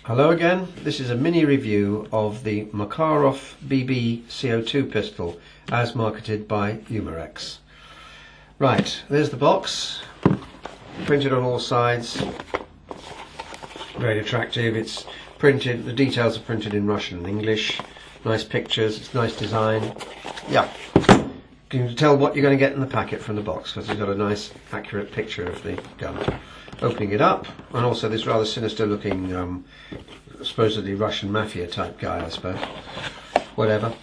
Hello again, this is a mini review of the Makarov BB CO2 pistol as marketed by Umarex. Right, there's the box, printed on all sides, very attractive. It's printed, the details are printed in Russian and English, nice pictures, it's nice design. Yeah, you can tell what you're going to get in the packet from the box because it's got a nice accurate picture of the gun. Opening it up, and also this rather sinister looking supposedly Russian mafia type guy, I suppose. Whatever.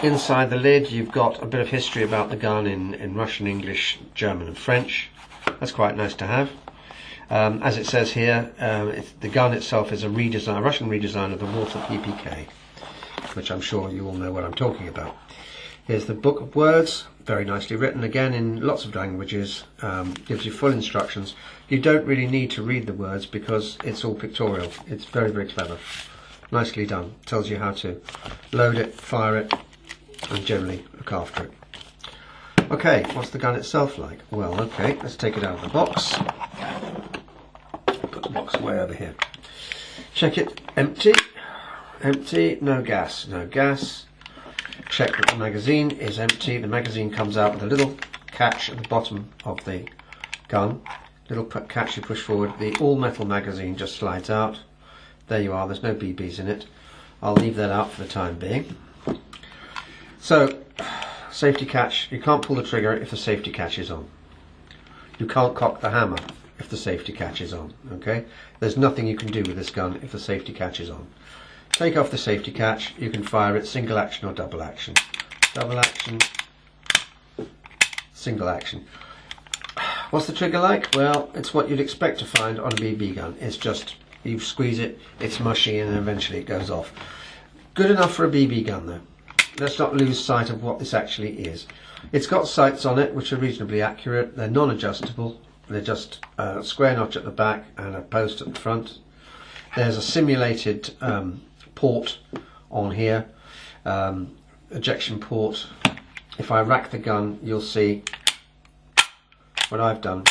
Inside the lid you've got a bit of history about the gun in Russian, English, German and French. That's quite nice to have. As it says here, the gun itself is a Russian redesign of the Walther PPK, which I'm sure you all know what I'm talking about. Here's the book of words, very nicely written, again in lots of languages, gives you full instructions. You don't really need to read the words because it's all pictorial. It's very, very clever. Nicely done. Tells you how to load it, fire it, and generally look after it. Okay, what's the gun itself like? Well, okay, let's take it out of the box. Put the box way over here. Check it, empty. Empty, no gas, no gas. Check that the magazine is empty. The magazine comes out with a little catch at the bottom of the gun. Little catch you push forward. The all-metal magazine just slides out. There you are, there's no BBs in it. I'll leave that out for the time being. So, safety catch. You can't pull the trigger if the safety catch is on. You can't cock the hammer if the safety catch is on. Okay? There's nothing you can do with this gun if the safety catch is on. Take off the safety catch, you can fire it single action or double action. Double action, single action. What's the trigger like? Well, it's what you'd expect to find on a BB gun. It's just, you squeeze it, it's mushy, and then eventually it goes off. Good enough for a BB gun though. Let's not lose sight of what this actually is. It's got sights on it which are reasonably accurate. They're non-adjustable. They're just a square notch at the back and a post at the front. There's a simulated port on here, ejection port. If I rack the gun, you'll see what I've done.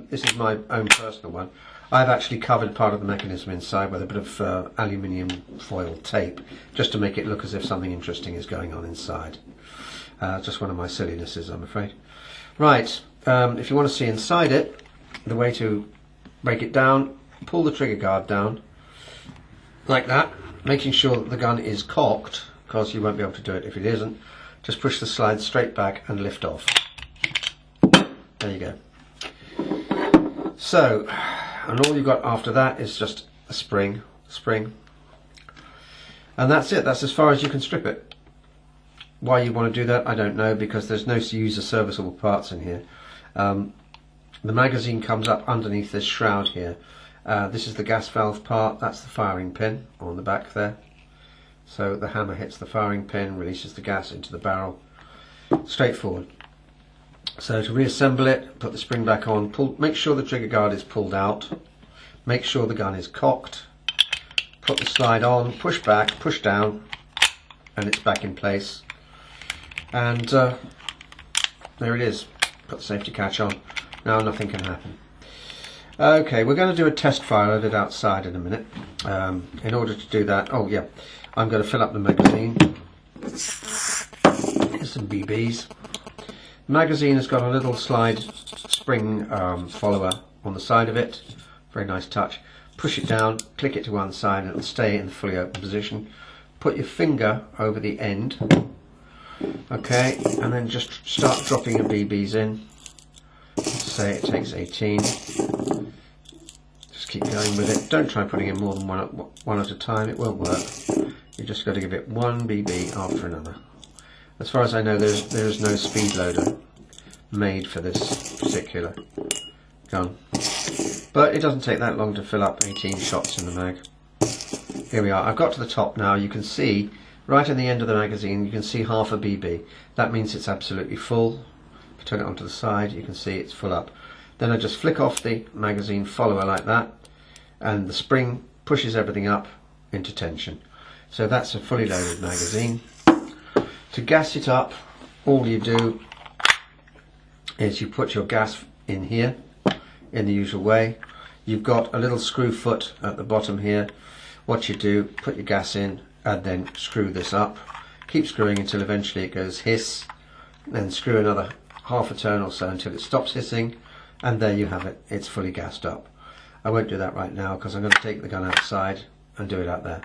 This is my own personal one. I've actually covered part of the mechanism inside with a bit of aluminium foil tape, just to make it look as if something interesting is going on inside. Just one of my sillinesses, I'm afraid. Right, if you want to see inside it, the way to break it down, pull the trigger guard down, like that, making sure that the gun is cocked, because you won't be able to do it if it isn't. Just push the slide straight back and lift off. There you go. So, and all you've got after that is just a spring, and that's it. That's as far as you can strip it. Why you want to do that, I don't know, because there's no user serviceable parts in here. The magazine comes up underneath this shroud here. This is the gas valve part, that's the firing pin on the back there. So the hammer hits the firing pin, releases the gas into the barrel. Straightforward. So to reassemble it, put the spring back on, make sure the trigger guard is pulled out, make sure the gun is cocked, put the slide on, push back, push down, and it's back in place. And there it is. Put the safety catch on. Now nothing can happen. Okay, we're going to do a test fire of it outside in a minute. In order to do that, oh yeah, I'm going to fill up the magazine. Here's some BBs. The magazine has got a little slide spring follower on the side of it. Very nice touch. Push it down, click it to one side, and it'll stay in the fully open position. Put your finger over the end. Okay, and then just start dropping your BBs in. Say it takes 18. Just keep going with it. Don't try putting in more than one at a time. It won't work. You just got to give it one BB after another. As far as I know, there is no speed loader made for this particular gun, but it doesn't take that long to fill up 18 shots in the mag. Here we are. I've got to the top now. You can see right in the end of the magazine. You can see half a BB. That means it's absolutely full. Turn it onto the side, you can see it's full up. Then I just flick off the magazine follower like that, and the spring pushes everything up into tension. So that's a fully loaded magazine. To gas it up, all you do is you put your gas in here in the usual way. You've got a little screw foot at the bottom here. what you do, put your gas in and then screw this up. Keep screwing until eventually it goes hiss, then screw another half a turn or so until it stops hissing, and there you have it, it's fully gassed up. I won't do that right now because I'm going to take the gun outside and do it out there.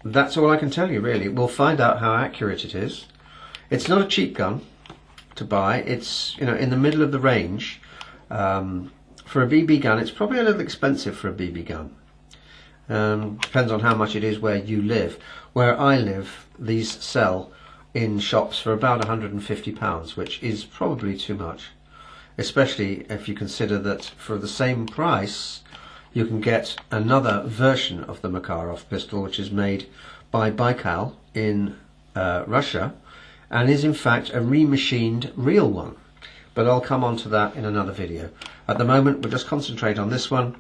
That's all I can tell you really. We'll find out how accurate it is. It's not a cheap gun to buy. It's, you know, in the middle of the range. For a BB gun, it's probably a little expensive for a BB gun. Depends on how much it is where you live. Where I live, these sell in shops for about £150, which is probably too much. Especially if you consider that for the same price you can get another version of the Makarov pistol, which is made by Baikal in Russia, and is in fact a remachined real one. But I'll come on to that in another video. At the moment we'll just concentrate on this one.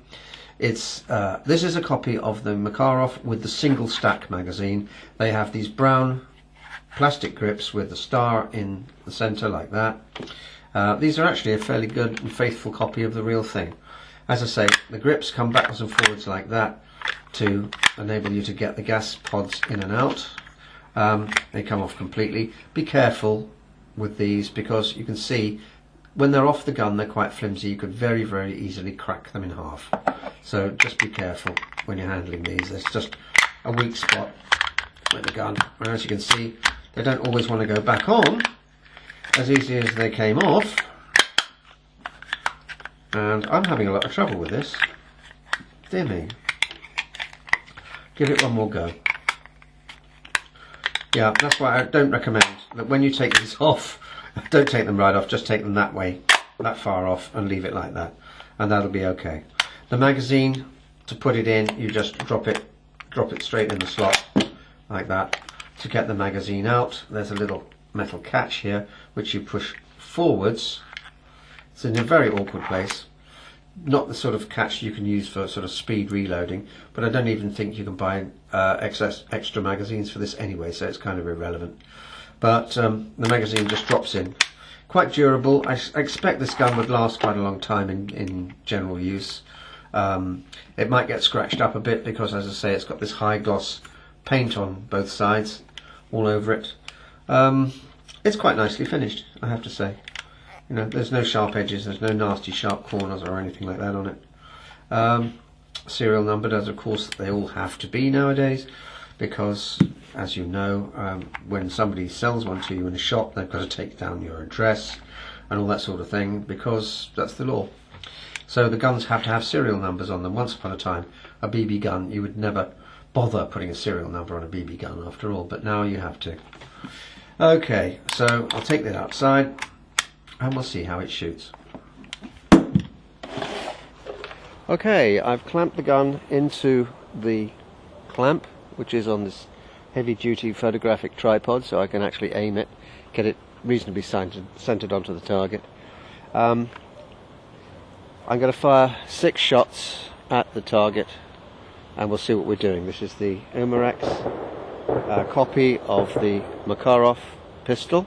This is a copy of the Makarov with the single stack magazine. They have these brown plastic grips with the star in the centre like that. These are actually a fairly good and faithful copy of the real thing. As I say, the grips come backwards and forwards like that to enable you to get the gas pods in and out. They come off completely. Be careful with these because you can see when they're off the gun they're quite flimsy. You could very, very easily crack them in half. So just be careful when you're handling these. There's just a weak spot with the gun. And as you can see, they don't always want to go back on as easy as they came off. And I'm having a lot of trouble with this. Dear me. Give it one more go. Yeah, that's why I don't recommend that when you take these off, don't take them right off, just take them that way, that far off, and leave it like that. And that'll be okay. The magazine, to put it in, you just drop it straight in the slot, like that. To get the magazine out, there's a little metal catch here, which you push forwards. It's in a very awkward place. Not the sort of catch you can use for sort of speed reloading, but I don't even think you can buy extra magazines for this anyway, so it's kind of irrelevant. But the magazine just drops in. Quite durable. I expect this gun would last quite a long time in general use. It might get scratched up a bit because, as I say, it's got this high gloss paint on both sides, all over it. It's quite nicely finished, I have to say. You know, there's no sharp edges, there's no nasty sharp corners or anything like that on it. Serial numbered, as of course they all have to be nowadays, because, as you know, when somebody sells one to you in a shop, they've got to take down your address and all that sort of thing, because that's the law. So the guns have to have serial numbers on them. Once upon a time, a BB gun, you would never bother putting a serial number on a BB gun after all, but now you have to. Okay, so I'll take that outside and we'll see how it shoots. Okay, I've clamped the gun into the clamp, which is on this heavy duty photographic tripod, so I can actually aim it, get it reasonably centered onto the target. I'm going to fire 6 shots at the target and we'll see what we're doing. This is the Umarex copy of the Makarov pistol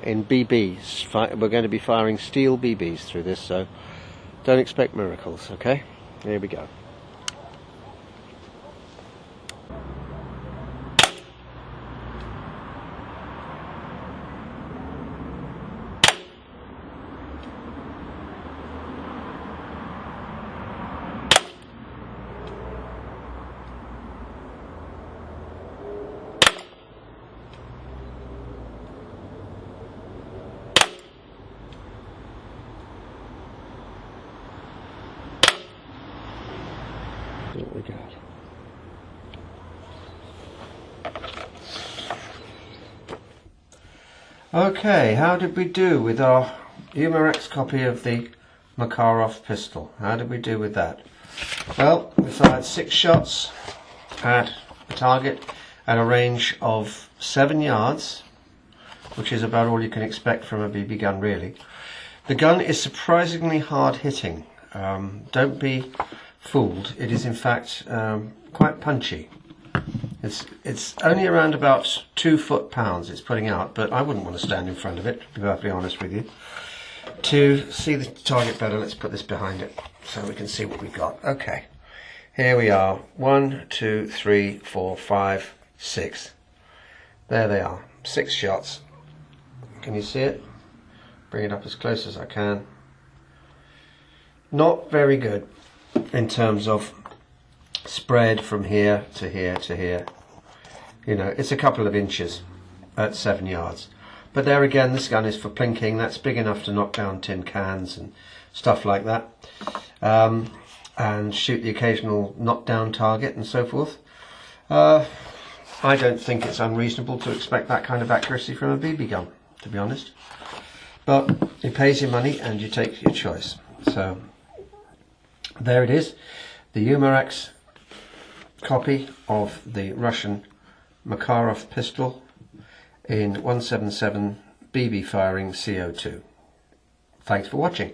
in BBs. We're going to be firing steel BBs through this, so don't expect miracles, okay? Here we go. What we got. Okay, how did we do with our Umarex copy of the Makarov pistol? How did we do with that? Well, we fired 6 shots at a target at a range of 7 yards, which is about all you can expect from a BB gun, really. The gun is surprisingly hard hitting. Don't be fooled. It is in fact quite punchy. It's only around about 2 foot-pounds it's putting out, but I wouldn't want to stand in front of it, to be perfectly honest with you. To see the target better, let's put this behind it so we can see what we've got. Okay, Here we are. 1, 2, 3, 4, 5, 6. There they are. 6 shots. Can you see it? Bring it up as close as I can. Not very good in terms of spread from here to here to here. You know, it's a couple of inches at 7 yards. But there again, this gun is for plinking. That's big enough to knock down tin cans and stuff like that. And shoot the occasional knockdown target and so forth. I don't think it's unreasonable to expect that kind of accuracy from a BB gun, to be honest. But it pays your money and you take your choice. So there it is, the Umarex copy of the Russian Makarov pistol in 177 BB firing CO2. Thanks for watching.